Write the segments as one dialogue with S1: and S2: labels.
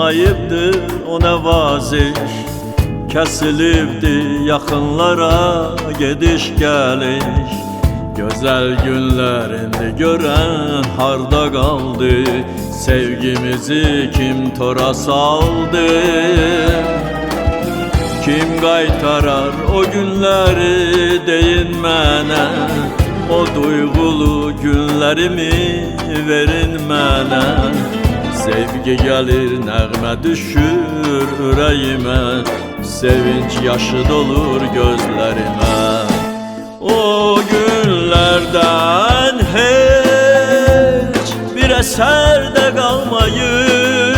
S1: ayıbdır o nəvaziş. Kəsilibdi yaxınlara gediş gəliş. Gözəl günlərində görən harda qaldı? Sevgimizi kim tora saldı? Kim qaytarar o günləri deyin mənə? O duyğulu günlərimi verin mənə. Sevgi gəlir, nəğmə düşür ürəyimə, sevinç yaşı dolur gözlərimə. O günlərdən heç bir əsər də qalmayıb.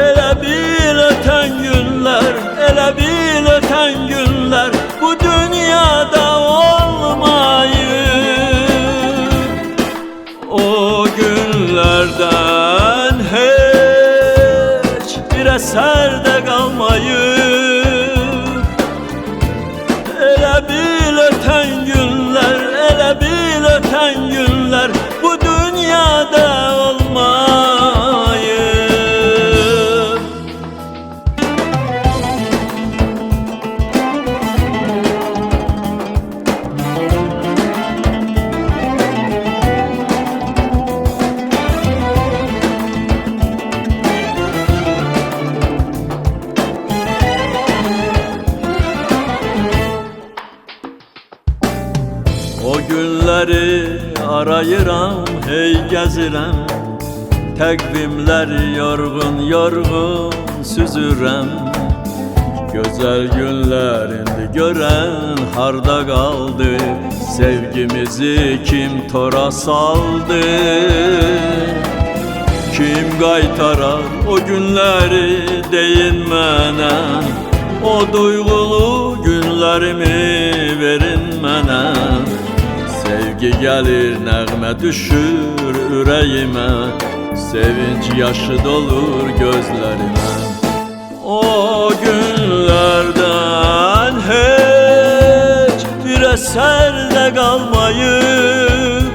S1: Elə bil ötən günlər, elə bil ötən günlər bu dünyada olmayıb. O günlərdən heç bir əsər də qalmayıb. Elə bil ötən günlər, elə bil ötən günlər bu dünyada olmayıb. O günləri arayıram, hey gəzirəm. Təqvimləri yorğun süzürəm. Gözəl günlərində görən harda qaldı? Sevgimizi kim tora saldı? Kim qaytarar o günləri deyin mənə? O duyğulu günlərimi verin mənə. Sevgi gəlir, nəğmə düşür ürəyimə, sevinç yaşı dolur gözlərimə. O günlərdən heç bir əsər də qalmayıb.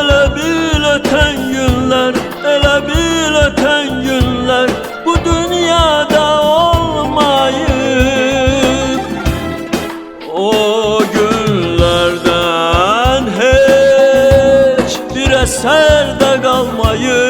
S1: Elə bil ötən günlər, elə bil ötən günlər bu dünyada olmayıb. O günlərdən heç bir əsər də qalmayıb.